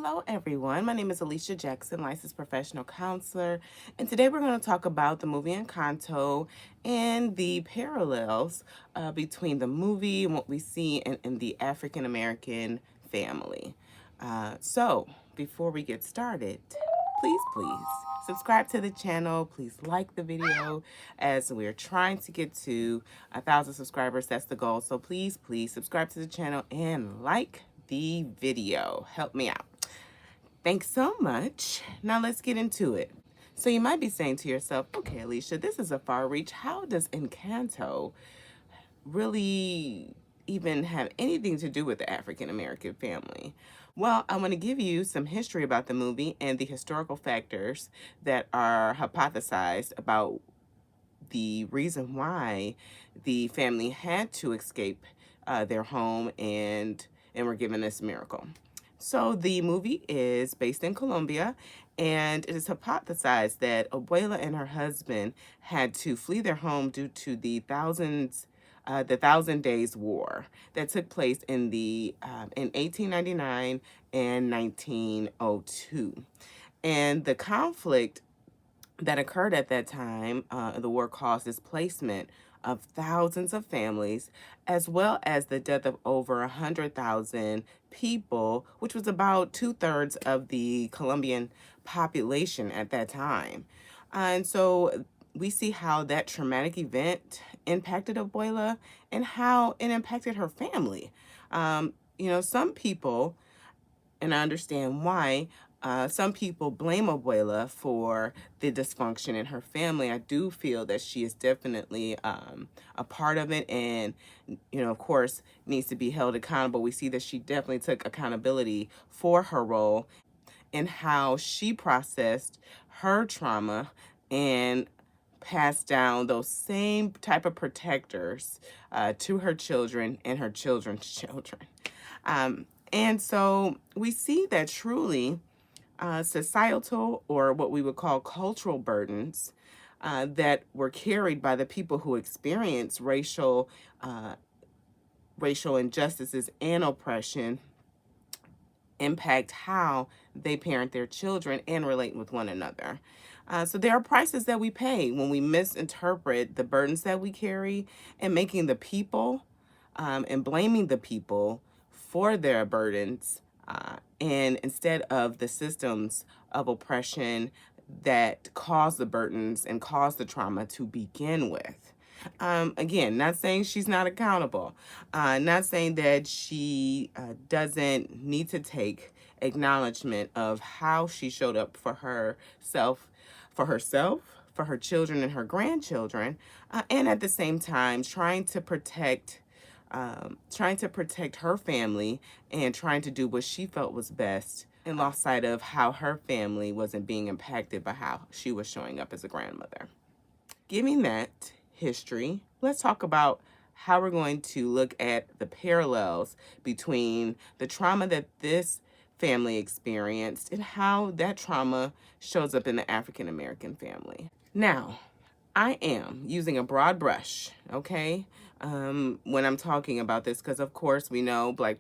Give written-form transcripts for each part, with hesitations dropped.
Hello, everyone. My name is Alicia Jackson, licensed professional counselor, and today we're going to talk about the movie Encanto and the parallels between the movie and what we see in the African American family. So, before we get started, please subscribe to the channel. Please like the video as we're trying to get to 1,000 subscribers. That's the goal. So please subscribe to the channel and like the video. Help me out. Thanks so much. Now let's get into it. So you might be saying to yourself, okay, Alicia, this is a far reach. How does Encanto really even have anything to do with the African American family? Well, I want to give you some history about the movie and the historical factors that are hypothesized about the reason why the family had to escape their home and were given this miracle. So the movie is based in Colombia, and it is hypothesized that Abuela and her husband had to flee their home due to the Thousand Days War that took place in 1899 and 1902, and the conflict that occurred at that time, the war caused displacement of thousands of families, as well as the death of over 100,000 people, which was about 2/3 of the Colombian population at that time. And so we see how that traumatic event impacted Abuela and how it impacted her family. Some people, and I understand why. Some people blame Abuela for the dysfunction in her family. I do feel that she is definitely a part of it, and of course, needs to be held accountable. We see that she definitely took accountability for her role and how she processed her trauma and passed down those same type of protectors to her children and her children's children. And so we see that truly societal, or what we would call cultural burdens that were carried by the people who experience racial injustices and oppression impact how they parent their children and relate with one another. So there are prices that we pay when we misinterpret the burdens that we carry, and making the people and blaming the people for their burdens, and instead of the systems of oppression that cause the burdens and cause the trauma to begin with. Again, not saying she's not accountable, not saying that she doesn't need to take acknowledgement of how she showed up for herself, for her children and her grandchildren, and at the same time trying to protect her family and trying to do what she felt was best, and lost sight of how her family wasn't being impacted by how she was showing up as a grandmother. Given that history, let's talk about how we're going to look at the parallels between the trauma that this family experienced and how that trauma shows up in the African American family. Now, I am using a broad brush, okay, when I'm talking about this, because of course we know black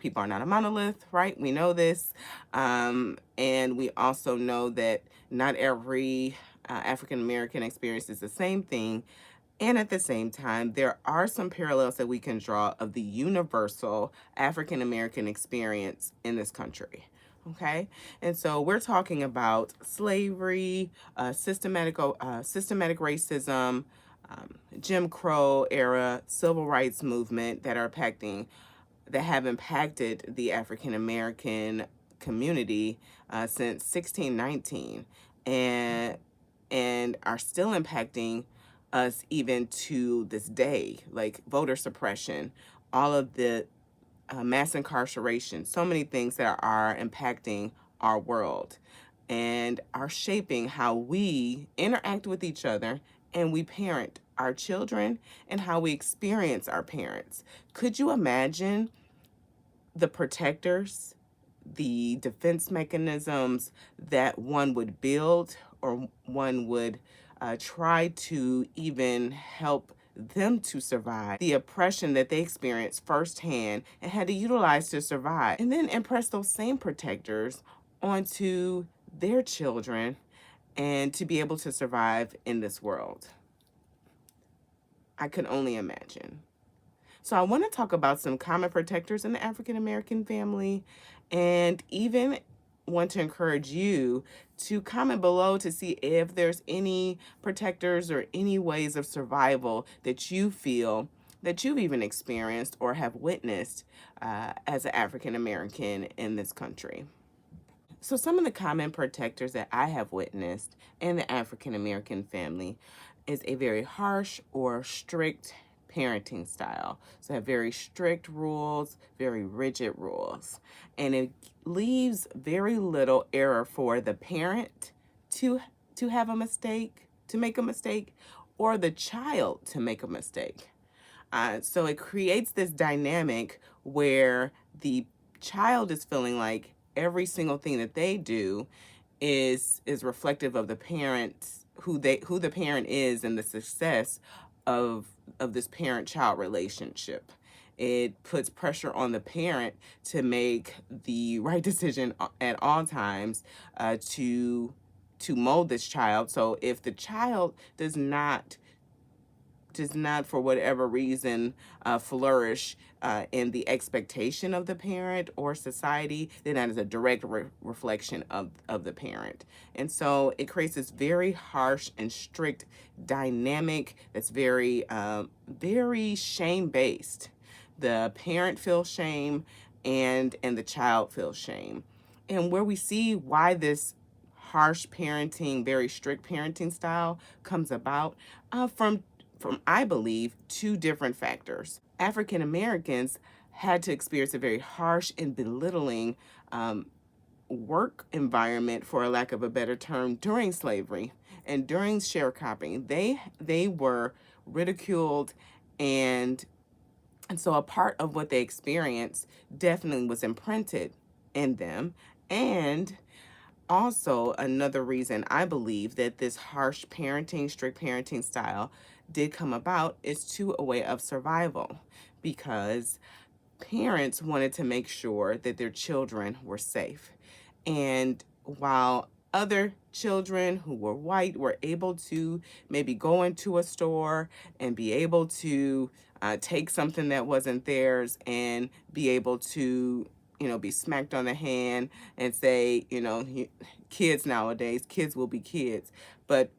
people are not a monolith, right? We know this, and we also know that not every African American experiences the same thing. And at the same time, there are some parallels that we can draw of the universal African American experience in this country. Okay, and so we're talking about slavery, systematic racism, Jim Crow era civil rights movement that have impacted the African American community since 1619, and are still impacting us even to this day, like voter suppression, all of the mass incarceration, so many things that are impacting our world and are shaping how we interact with each other and we parent our children and how we experience our parents. Could you imagine the protectors, the defense mechanisms that one would build, or one would try to even help them to survive, the oppression that they experienced firsthand and had to utilize to survive, and then impress those same protectors onto their children and to be able to survive in this world. I could only imagine. So I want to talk about some common protectors in the African American family, and even want to encourage you to comment below to see if there's any protectors or any ways of survival that you feel that you've even experienced or have witnessed as an African American in this country. So some of the common protectors that I have witnessed in the African American family is a very harsh or strict parenting style. So have very strict rules, very rigid rules. And it leaves very little error for the parent to have a mistake, to make a mistake, or the child to make a mistake. So it creates this dynamic where the child is feeling like every single thing that they do is reflective of the parents, who the parent is, and the success of this parent-child relationship. It puts pressure on the parent to make the right decision at all times, to mold this child. So if the child does not for whatever reason flourish in the expectation of the parent or society, then that is a direct reflection of the parent. And so it creates this very harsh and strict dynamic that's very very shame based. The parent feels shame, and the child feels shame. And where we see why this harsh parenting, very strict parenting style comes about from I believe, two different factors. African Americans had to experience a very harsh and belittling work environment, for a lack of a better term, during slavery and during sharecropping. They were ridiculed, and so a part of what they experienced definitely was imprinted in them. And also, another reason I believe that this harsh parenting, strict parenting style did come about is to a way of survival, because parents wanted to make sure that their children were safe. And while other children who were white were able to maybe go into a store and be able to take something that wasn't theirs and be able to, be smacked on the hand and say, kids nowadays, kids will be kids. But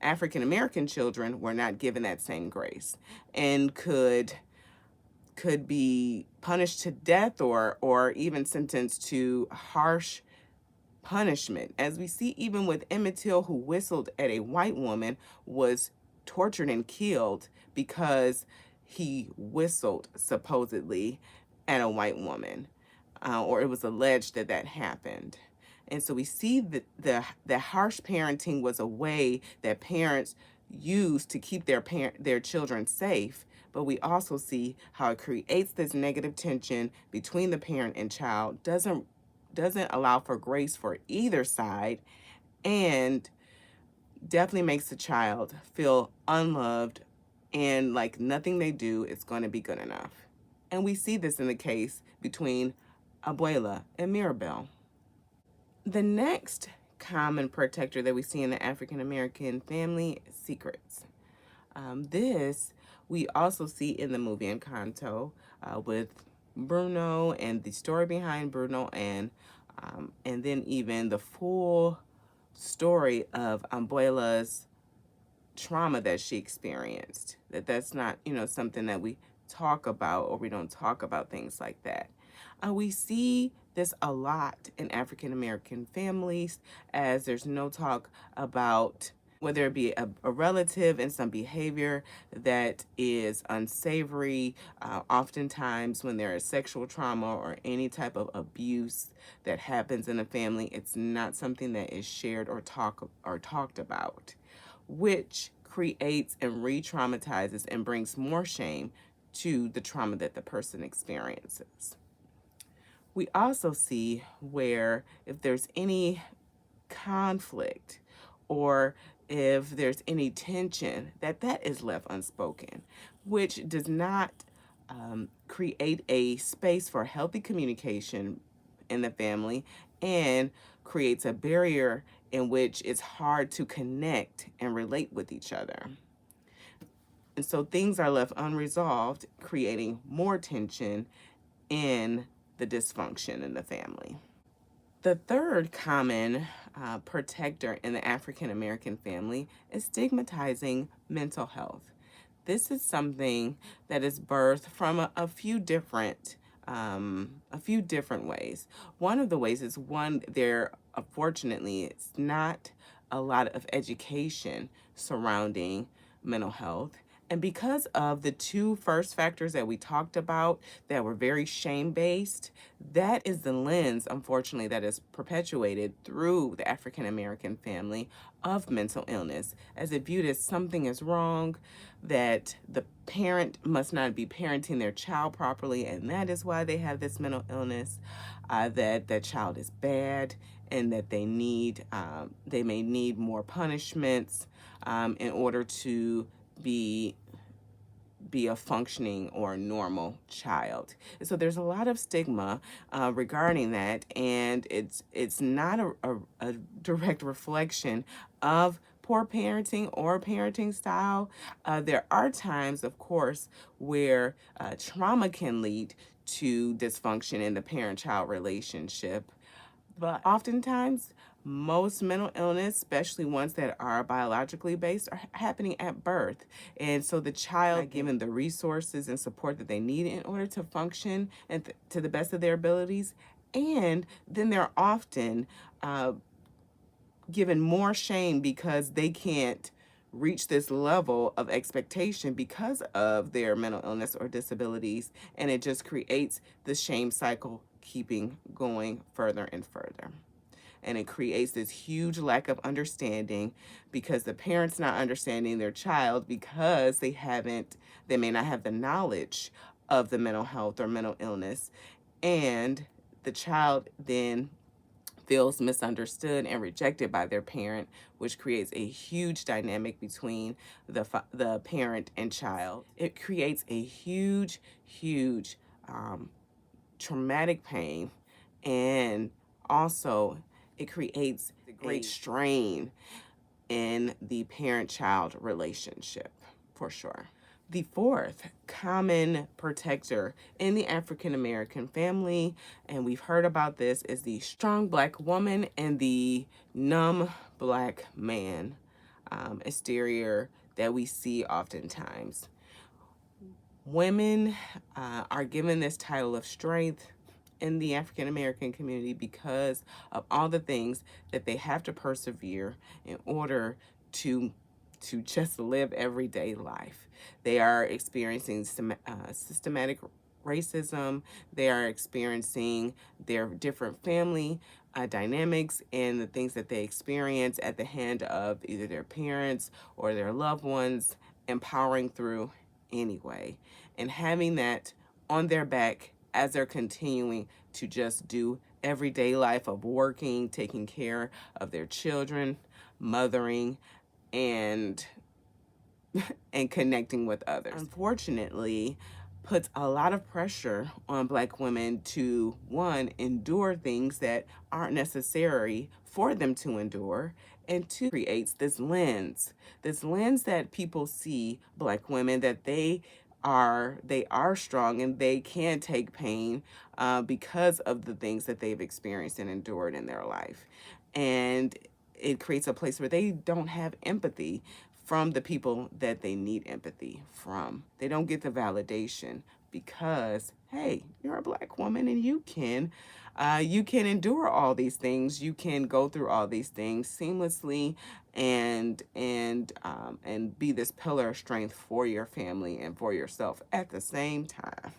African American children were not given that same grace, and could be punished to death, or even sentenced to harsh punishment. As we see even with Emmett Till, who whistled at a white woman, was tortured and killed because he whistled supposedly at a white woman, or it was alleged that that happened. And so we see that the harsh parenting was a way that parents used to keep their children safe. But we also see how it creates this negative tension between the parent and child, doesn't allow for grace for either side, and definitely makes the child feel unloved and like nothing they do is going to be good enough. And we see this in the case between Abuela and Mirabel. The next common protector that we see in the African American family is secrets. This we also see in the movie Encanto with Bruno, and the story behind Bruno, and then even the full story of Abuela's trauma that she experienced. That's not, something that we talk about, or we don't talk about things like that. We see this a lot in African American families, as there's no talk about whether it be a relative and some behavior that is unsavory. Oftentimes when there is sexual trauma or any type of abuse that happens in a family, it's not something that is shared or talked about, which creates and re-traumatizes and brings more shame to the trauma that the person experiences. We also see where if there's any conflict, or if there's any tension, that is left unspoken, which does not create a space for healthy communication in the family, and creates a barrier in which it's hard to connect and relate with each other. And so things are left unresolved, creating more tension in the dysfunction in the family. The third common protector in the African American family is stigmatizing mental health. This is something that is birthed from a few different ways. One of the ways is there unfortunately it's not a lot of education surrounding mental health. And because of the two first factors that we talked about that were very shame based, that is the lens, unfortunately, that is perpetuated through the African American family of mental illness, as it viewed as something is wrong, that the parent must not be parenting their child properly, and that is why they have this mental illness, that that child is bad, and that they may need more punishments in order to be a functioning or normal child. So there's a lot of stigma regarding that, and it's not a direct reflection of poor parenting or parenting style. There are times, of course, where trauma can lead to dysfunction in the parent-child relationship. But oftentimes, most mental illness, especially ones that are biologically based, are happening at birth. And so the child is given the resources and support that they need in order to function and to the best of their abilities. And then they're often given more shame because they can't reach this level of expectation because of their mental illness or disabilities. And it just creates the shame cycle keeping going further and further. And it creates this huge lack of understanding because the parents not understanding their child because they may not have the knowledge of the mental health or mental illness. And the child then feels misunderstood and rejected by their parent, which creates a huge dynamic between the parent and child. It creates a huge, huge traumatic pain, and also it creates a great strain in the parent-child relationship, for sure. The fourth common protector in the African American family, and we've heard about this, is the strong Black woman and the numb Black man exterior that we see oftentimes. Women are given this title of strength in the African American community because of all the things that they have to persevere in order to just live everyday life. They are experiencing systematic racism. They are experiencing their different family dynamics and the things that they experience at the hand of either their parents or their loved ones, empowering through anyway. And having that on their back as they're continuing to just do everyday life of working, taking care of their children, mothering, and connecting with others. Unfortunately, puts a lot of pressure on Black women to, one, endure things that aren't necessary for them to endure, and two, creates this lens that people see Black women, that they are strong and they can take pain because of the things that they've experienced and endured in their life. And it creates a place where they don't have empathy from the people that they need empathy from. They don't get the validation because, hey, you're a Black woman and you can endure all these things. You can go through all these things seamlessly and be this pillar of strength for your family and for yourself at the same time.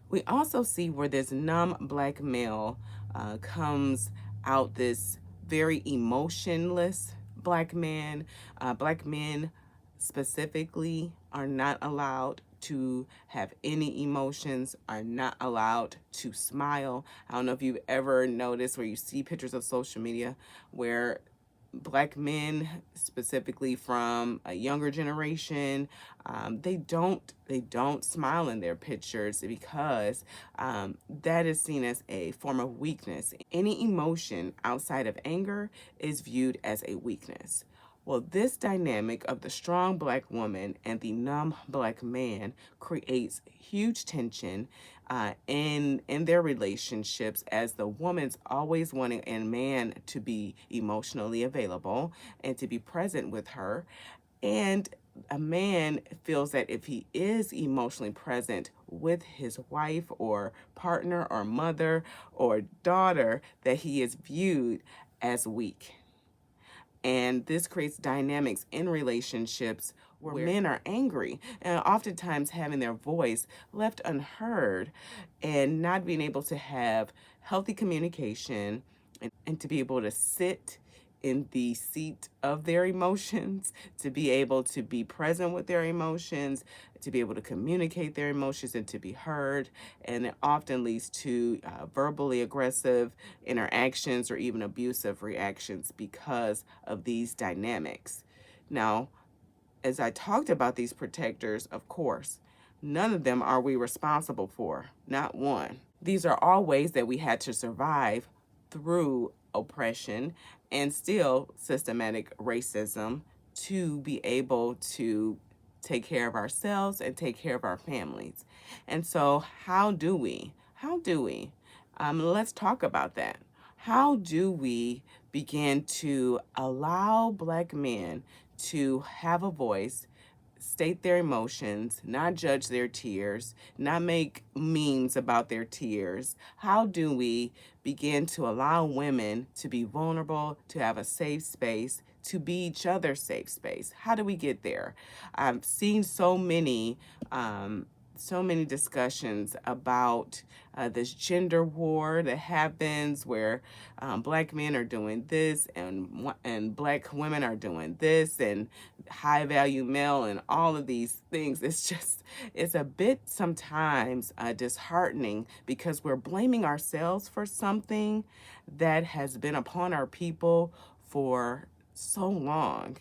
We also see where this numb Black male comes out, this very emotionless Black man. Black men specifically are not allowed to have any emotions, are not allowed to smile. I don't know if you've ever noticed where you see pictures of social media where Black men, specifically from a younger generation, they don't smile in their pictures because that is seen as a form of weakness. Any emotion outside of anger is viewed as a weakness. Well, this dynamic of the strong Black woman and the numb Black man creates huge tension in their relationships, as the woman's always wanting a man to be emotionally available and to be present with her, and a man feels that if he is emotionally present with his wife or partner or mother or daughter, that he is viewed as weak. And this creates dynamics in relationships where men are angry and oftentimes having their voice left unheard and not being able to have healthy communication and to be able to sit in the seat of their emotions, to be able to be present with their emotions, to be able to communicate their emotions and to be heard. And it often leads to verbally aggressive interactions or even abusive reactions because of these dynamics. Now, as I talked about these protectors, of course, none of them are we responsible for, not one. These are all ways that we had to survive through oppression and still systematic racism to be able to take care of ourselves and take care of our families. And so, how do we? Let's talk about that. How do we begin to allow Black men to have a voice, state their emotions, not judge their tears, not make memes about their tears? How do we begin to allow women to be vulnerable, to have a safe space, to be each other's safe space? How do we get there? I've seen so many discussions about this gender war that happens where Black men are doing this and Black women are doing this, and high value male and all of these things. It's a bit sometimes disheartening because we're blaming ourselves for something that has been upon our people for so long.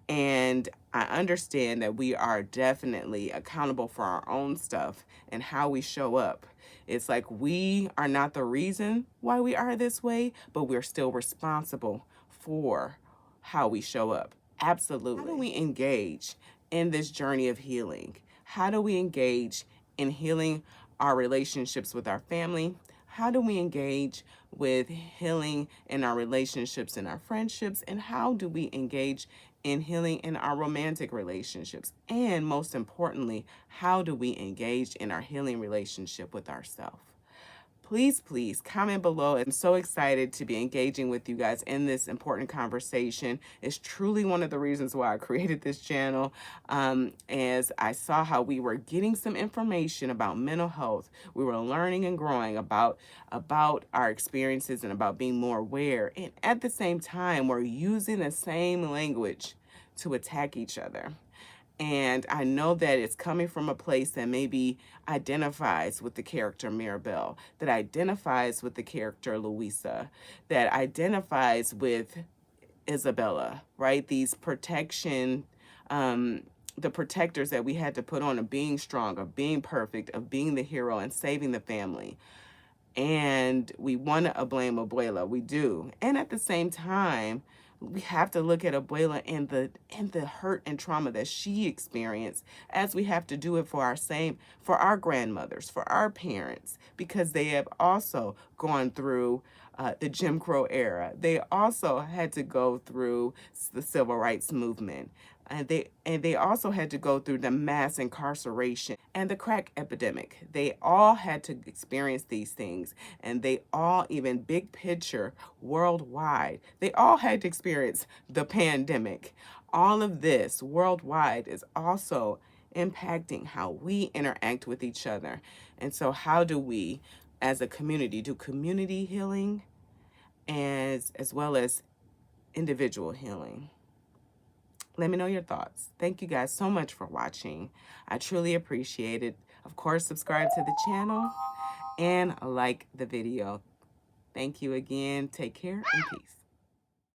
And I understand that we are definitely accountable for our own stuff and how we show up. It's like we are not the reason why we are this way, but we're still responsible for how we show up. Absolutely. How do we engage in this journey of healing? How do we engage in healing our relationships with our family? How do we engage with healing in our relationships and our friendships? And how do we engage in healing in our romantic relationships? And most importantly, how do we engage in our healing relationship with ourselves? Please comment below. I'm so excited to be engaging with you guys in this important conversation. It's truly one of the reasons why I created this channel, as I saw how we were getting some information about mental health. We were learning and growing about our experiences and about being more aware. And at the same time, we're using the same language to attack each other. And I know that it's coming from a place that maybe identifies with the character Mirabelle, that identifies with the character Louisa, that identifies with Isabella, right? These the protectors that we had to put on of being strong, of being perfect, of being the hero and saving the family. And we want to blame Abuela, we do. And at the same time, we have to look at Abuela and the hurt and trauma that she experienced, as we have to do it for our grandmothers, for our parents, because they have also gone through the Jim Crow era. They also had to go through the civil rights movement. And they also had to go through the mass incarceration and the crack epidemic. They all had to experience these things, and they all, even big picture worldwide, they all had to experience the pandemic. All of this worldwide is also impacting how we interact with each other. And so how do we, as a community, do community healing as well as individual healing? Let me know your thoughts. Thank you guys so much for watching. I truly appreciate it. Of course, subscribe to the channel and like the video. Thank you again. Take care and peace.